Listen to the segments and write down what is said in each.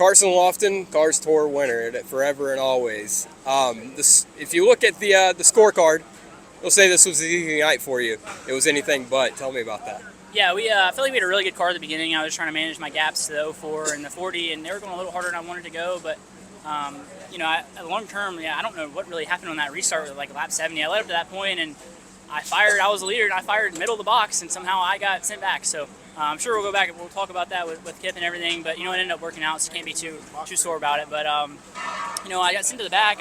Carson Loftin, Cars Tour winner, forever and always. If you look at the scorecard, you'll say this was an easy night for you. It was anything but. Tell me about that. Yeah, I feel like we had a really good car at the beginning. I was trying to manage my gaps to the 04 and the 40, and they were going a little harder than I wanted to go. But, long term, I don't know what really happened on that restart with like lap 70. I led up to that point, and I was the leader, and I fired middle of the box, and somehow I got sent back. So I'm sure we'll go back and we'll talk about that with Kip and everything. But, it ended up working out, so can't be too sore about it. But, I got sent to the back.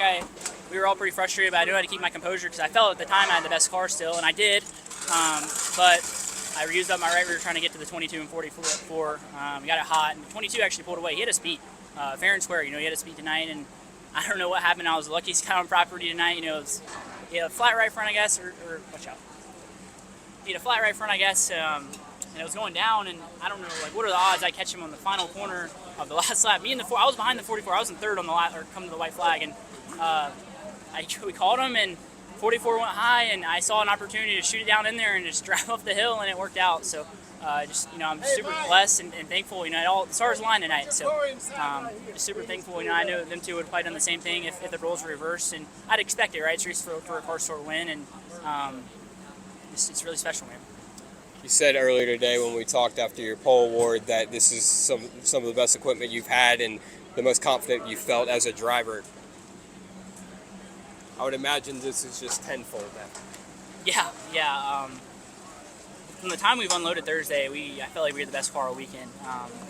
We were all pretty frustrated, but I knew how to keep my composure because I felt at the time I had the best car still, and I did. But I used up my right rear trying to get to the 22 and 44. We got it hot, and the 22 actually pulled away. He had a speed, fair and square. He had a speed tonight, and I don't know what happened. I was lucky he's got on property tonight. He had a flat right front, I guess, or watch out. He had a flat right front, I guess, and it was going down, and I don't know, what are the odds I catch him on the final corner of the last lap? I was behind the 44. I was in third on the last, or come to the white flag, and we called him, and 44 went high, and I saw an opportunity to shoot it down in there and just drive up the hill, and it worked out. So, I'm super blessed and thankful. The stars aligned tonight. So, just super thankful. I know them two would have probably done the same thing if the roles were reversed, and I'd expect it, right? It's race for a car sort win, and it's really special, man. You said earlier today when we talked after your pole award that this is some of the best equipment you've had and the most confident you felt as a driver. I would imagine this is just tenfold then. Yeah. From the time we've unloaded Thursday, I felt like we had the best car all weekend.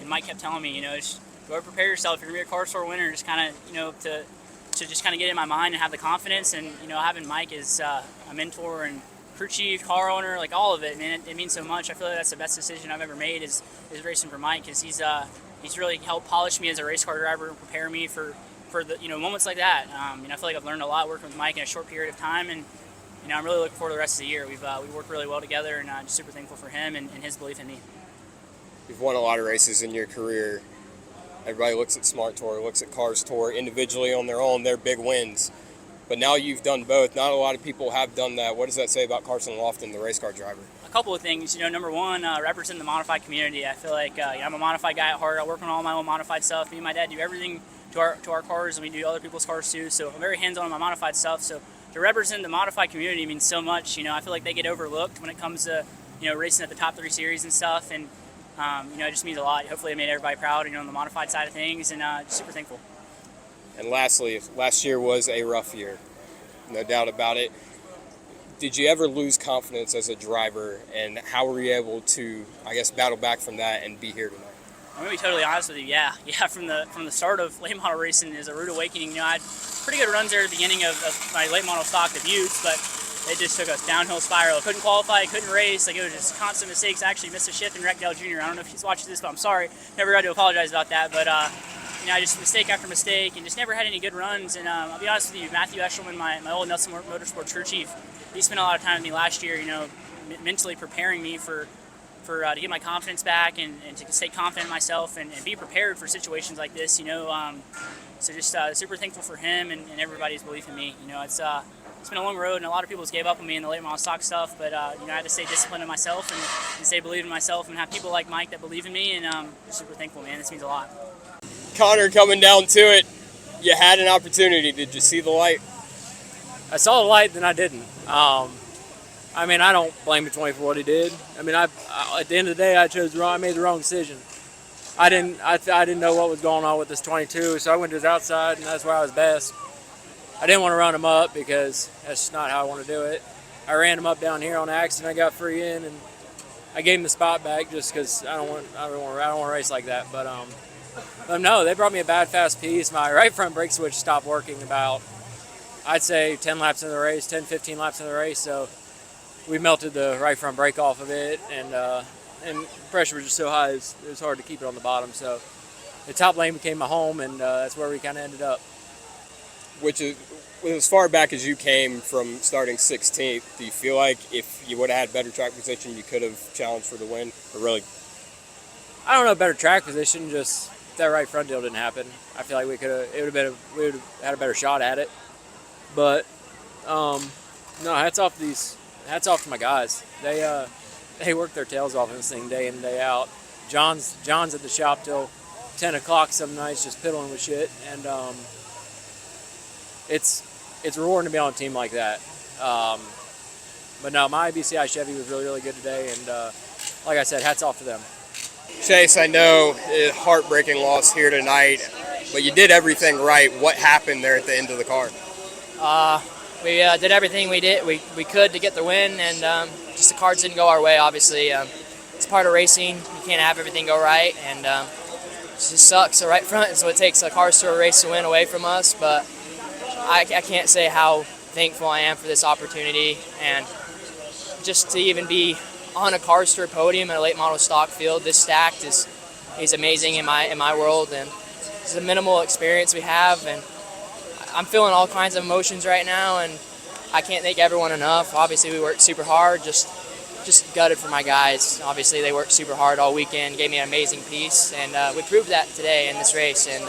And Mike kept telling me, just go prepare yourself. If you're going to be a car store winner, just kind of, to just kind of get in my mind and have the confidence. And, having Mike as a mentor and crew chief, car owner, all of it, man, it means so much. I feel like that's the best decision I've ever made is racing for Mike, because he's really helped polish me as a race car driver and prepare me for the moments like that. I feel like I've learned a lot working with Mike in a short period of time, and I'm really looking forward to the rest of the year. We've worked really well together, and I'm just super thankful for him and his belief in me. You've won a lot of races in your career. Everybody looks at Smart Tour, looks at Cars Tour individually on their own, they're big wins. But now you've done both. Not a lot of people have done that. What does that say about Carson Loftin, the race car driver? A couple of things. Number one, representing the modified community. I feel like I'm a modified guy at heart. I work on all my own modified stuff. Me and my dad do everything to our cars, and we do other people's cars too. So I'm very hands-on on my modified stuff. So to represent the modified community means so much. I feel like they get overlooked when it comes to racing at the top 3 series and stuff, and it just means a lot. Hopefully I made everybody proud, on the modified side of things, and just super thankful. And lastly, last year was a rough year, no doubt about it. Did you ever lose confidence as a driver, and how were you able to, battle back from that and be here tonight? I'm gonna be totally honest with you. Yeah. From the start of late model racing is a rude awakening. I had pretty good runs there at the beginning of my late model stock debuts, but it just took a downhill spiral. I couldn't qualify, I couldn't race. It was just constant mistakes. I actually missed a shift in Wreckdale Jr. I don't know if he's watching this, but I'm sorry. Never got to apologize about that. But I just mistake after mistake, and just never had any good runs. And I'll be honest with you, Matthew Eshelman, my old Nelson Motorsports crew chief, he spent a lot of time with me last year. Mentally preparing me for to get my confidence back and to stay confident in myself and be prepared for situations like this. So just super thankful for him and everybody's belief in me. It's been a long road, and a lot of people just gave up on me in the late model stock stuff. But I had to stay disciplined in myself and stay believing in myself, and have people like Mike that believe in me. And just super thankful, man. This means a lot. Connor, coming down to it, you had an opportunity. Did you see the light? I saw the light, then I didn't. I don't blame the 24 for what he did. At the end of the day, I made the wrong decision. I didn't know what was going on with this 22, so I went to his outside, and that's where I was best. I didn't want to run him up because that's just not how I want to do it. I ran him up down here on accident. I got free in, and I gave him the spot back just because I don't want to race like that. But no, they brought me a bad fast piece. My right front brake switch stopped working about, I'd say, 10 laps in the race, 10, 15 laps in the race. So we melted the right front brake off of it, and pressure was just so high it was hard to keep it on the bottom. So the top lane became my home, and that's where we kind of ended up. Which is, as far back as you came from starting 16th, do you feel like if you would have had better track position, you could have challenged for the win? Or really? I don't know, better track position, just that right front deal didn't happen. I feel like we would have had a better shot at it. But no, hats off to my guys. They work their tails off in this thing day in and day out. John's at the shop till 10 o'clock some nights just piddling with shit. And it's rewarding to be on a team like that. But no, my BCI Chevy was really, really good today. And like I said, hats off to them. Chase, I know a heartbreaking loss here tonight, but you did everything right. What happened there at the end of the car? We did everything we could to get the win, and just the cards didn't go our way, obviously. It's part of racing. You can't have everything go right, and it just sucks. So right front, so it takes a Cars Tour race to win away from us, but I can't say how thankful I am for this opportunity, and just to even be on a Cars Tour podium at a late model stock field this stacked is amazing in my world, and it's a minimal experience we have, and I'm feeling all kinds of emotions right now, and I can't thank everyone enough. Obviously, we worked super hard, just gutted for my guys. Obviously, they worked super hard all weekend, gave me an amazing piece, and we proved that today in this race. And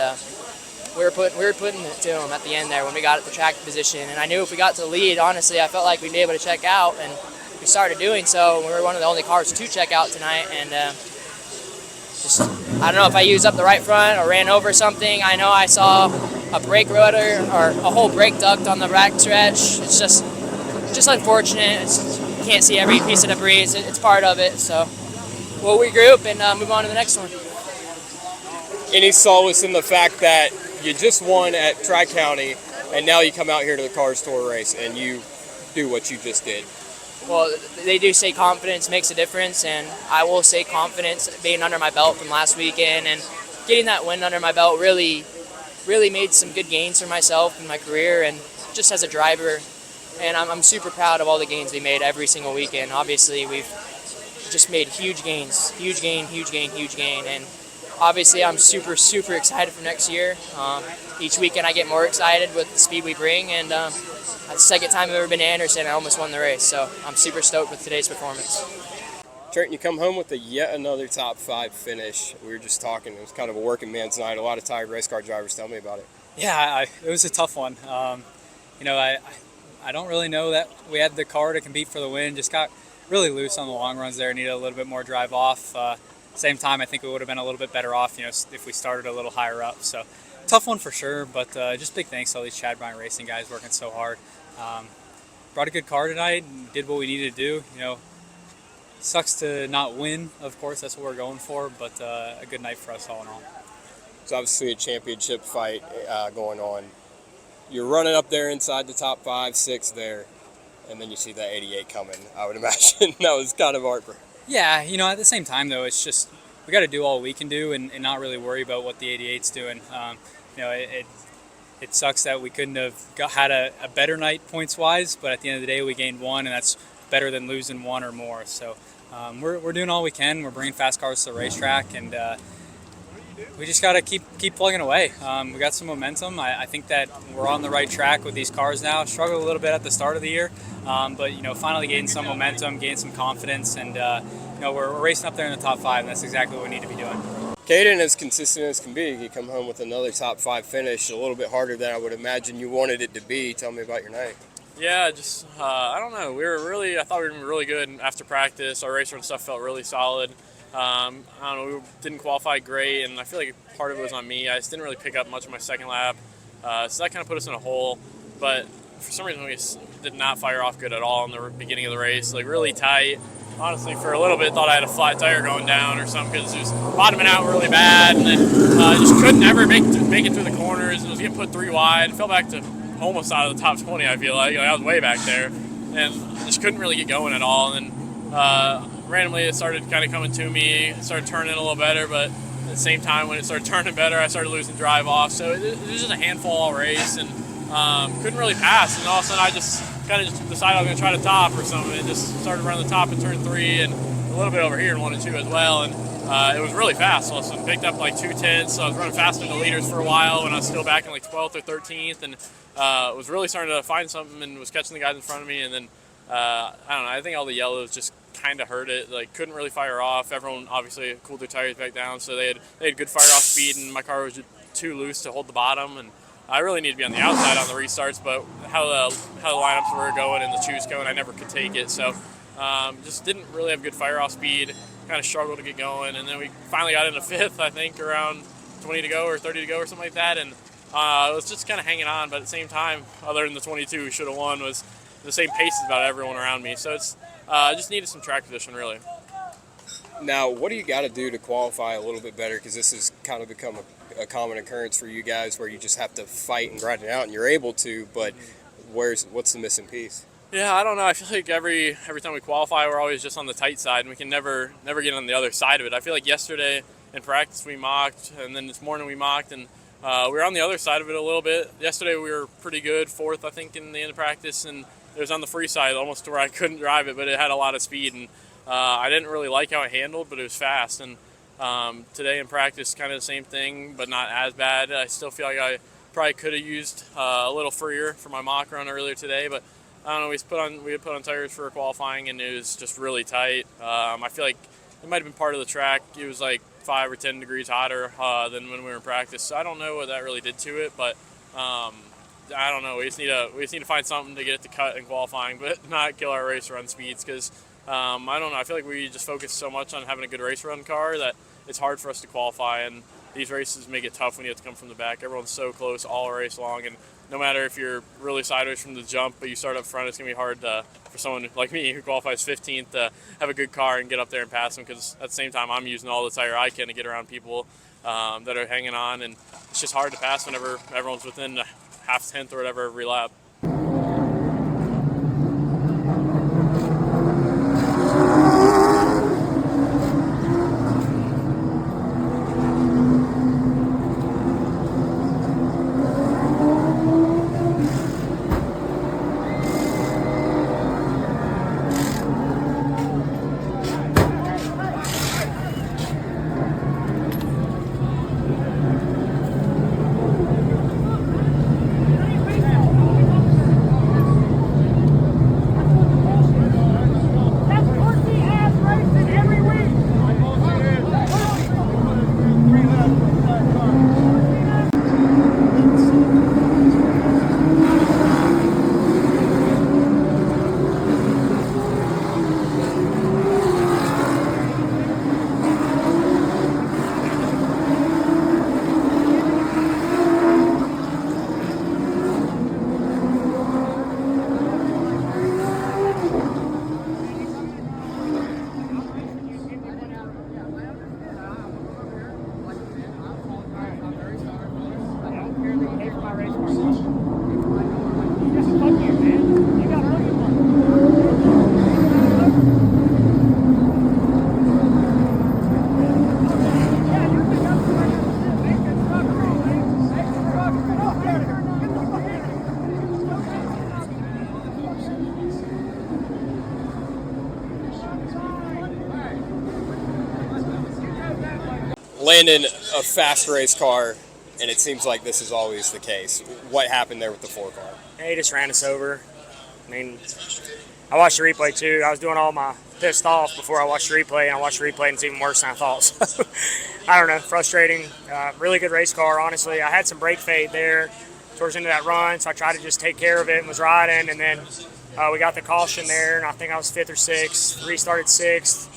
we were putting it to them at the end there when we got at the track position. And I knew if we got to the lead, honestly, I felt like we'd be able to check out, and we started doing so. We were one of the only cars to check out tonight, and I don't know if I used up the right front or ran over something. I know I saw a brake rotor or a whole brake duct on the back stretch. It's just unfortunate. You can't see every piece of debris. It's part of it. So we'll regroup and move on to the next one. Any solace in the fact that you just won at Tri-County, and now you come out here to the Cars Tour race and you do what you just did? Well, they do say confidence makes a difference, and I will say confidence being under my belt from last weekend and getting that win under my belt really made some good gains for myself in my career and just as a driver. And I'm super proud of all the gains we made every single weekend. Obviously, we've just made huge gains, huge gain. And obviously, I'm super excited for next year. Each weekend I get more excited with the speed we bring, and that's the second time I've ever been to Anderson. I almost won the race, so I'm super stoked with today's performance. Treyten, you come home with yet another top 5 finish. We were just talking. It was kind of a working man's night. A lot of tired race car drivers. Tell me about it. Yeah, it was a tough one. I don't really know that we had the car to compete for the win. Just got really loose on the long runs there. Needed a little bit more drive off. Same time, I think we would have been a little bit better off, if we started a little higher up. So tough one for sure, but just big thanks to all these Chad Bryant Racing guys working so hard. Brought a good car tonight and did what we needed to do. Sucks to not win, of course, that's what we're going for, but a good night for us all in all. It's obviously a championship fight going on. You're running up there inside the top 5, 6 there, and then you see that 88 coming. I would imagine that was kind of heartbreaking. Yeah, at the same time, though, it's just we got to do all we can do and not really worry about what the 88's doing. It sucks that we couldn't have had a better night points-wise, but at the end of the day, we gained 1, and that's better than losing 1 or more. So we're doing all we can. We're bringing fast cars to the racetrack, and we just got to keep plugging away. We got some momentum. I think that we're on the right track with these cars now. Struggled a little bit at the start of the year, but finally gained some momentum, gained some confidence, and we're racing up there in the top 5, and that's exactly what we need to be doing. Caden, as consistent as can be, you come home with another top 5 finish, a little bit harder than I would imagine you wanted it to be. Tell me about your night. Yeah, just I don't know. I thought we were going to be really good after practice. Our race run stuff felt really solid. I don't know, we didn't qualify great, and I feel like part of it was on me. I just didn't really pick up much of my second lap, so that kind of put us in a hole. But for some reason, we did not fire off good at all in the beginning of the race, like really tight. Honestly, for a little bit, thought I had a flat tire going down or something because it was bottoming out really bad, and then just couldn't ever make it through the corners. It was getting put 3 wide. Fell back to almost out of the top 20, I feel like. I was way back there, and just couldn't really get going at all. And then randomly it started kind of coming to me. It started turning a little better, but at the same time when it started turning better, I started losing drive off. So it was just a handful all race, and couldn't really pass. And all of a sudden I just kind of decided I was going to try to top or something, and just started running the top in turn 3 and a little bit over here in 1 and 2 as well. And it was really fast. Also picked up like 2/10, so I was running faster than the leaders for a while when I was still back in like 12th or 13th, and was really starting to find something and was catching the guys in front of me. And then I don't know, I think all the yellows just kind of hurt it. Like couldn't really fire off. Everyone obviously cooled their tires back down, so they had good fire off speed, and my car was just too loose to hold the bottom. And I really need to be on the outside on the restarts, but how the lineups were going and the choose cone, I never could take it. So just didn't really have good fire off speed. Kind of struggled to get going, and then we finally got into 5th, I think, around 20 to go or 30 to go or something like that, and it was just kind of hanging on. But at the same time, other than the 22 who should have won, was the same pace as about everyone around me. So it's just needed some track position, really. Now, what do you got to do to qualify a little bit better? Because this has kind of become a common occurrence for you guys, where you just have to fight and grind it out, and you're able to. But what's the missing piece? Yeah, I don't know. I feel like every time we qualify, we're always just on the tight side, and we can never get on the other side of it. I feel like yesterday in practice we mocked, and then this morning we mocked, and we were on the other side of it a little bit. Yesterday we were pretty good, fourth I think in the end of practice, and it was on the free side almost to where I couldn't drive it, but it had a lot of speed, and I didn't really like how it handled, but it was fast. And today in practice, kind of the same thing, but not as bad. I still feel like I probably could have used a little freer for my mock run earlier today, but I don't know. We had put on tires for qualifying, and it was just really tight. I feel like it might have been part of the track. It was like 5 or 10 degrees hotter than when we were in practice. So I don't know what that really did to it, but I don't know. We just need to find something to get it to cut in qualifying, but not kill our race run speeds, because I don't know. I feel like we just focus so much on having a good race run car that it's hard for us to qualify, and these races make it tough when you have to come from the back. Everyone's so close all race long, and no matter if you're really sideways from the jump, but you start up front, it's going to be hard for someone like me who qualifies 15th to have a good car and get up there and pass them, because at the same time I'm using all the tire I can to get around people that are hanging on, and it's just hard to pass whenever everyone's within a half tenth or whatever every lap. Landon, a fast race car, and it seems like this is always the case. What happened there with the 4 car? He just ran us over. I mean, I watched the replay too. I was doing all my pissed off before I watched the replay, and I watched the replay and it's even worse than I thought. So, I don't know, frustrating. Really good race car, honestly. I had some brake fade there towards the end of that run, so I tried to just take care of it and was riding, and then we got the caution there, and I think I was 5th or 6th, restarted 6th,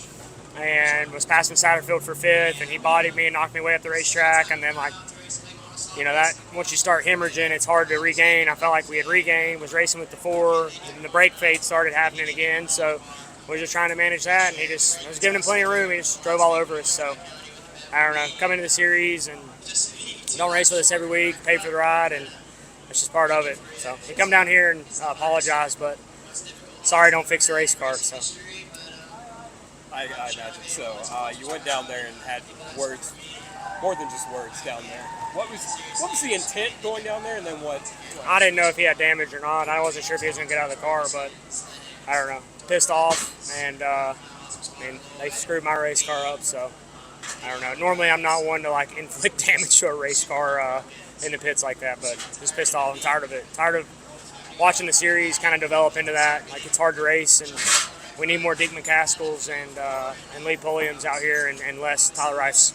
and was passing Satterfield for 5th, and he bodied me and knocked me way up the racetrack, and then that once you start hemorrhaging, it's hard to regain. I felt like we had regained, was racing with the 4, and the brake fade started happening again, so we were just trying to manage that, and I was giving him plenty of room. He just drove all over us, so I don't know, come into the series and don't race with us every week, pay for the ride, and it's just part of it. So he come down here and apologize, but sorry, don't fix the race car. So I imagine so. You went down there and had words, more than just words down there. What was the intent going down there, and then what? I didn't know if he had damage or not. I wasn't sure if he was going to get out of the car, but I don't know. Pissed off, and they screwed my race car up, so I don't know. Normally I'm not one to inflict damage to a race car in the pits like that, but just pissed off. I'm tired of it. Tired of watching the series kind of develop into that. It's hard to race, and we need more Dick McCaskills and Lee Pulliams out here, and less Tyler Reifs.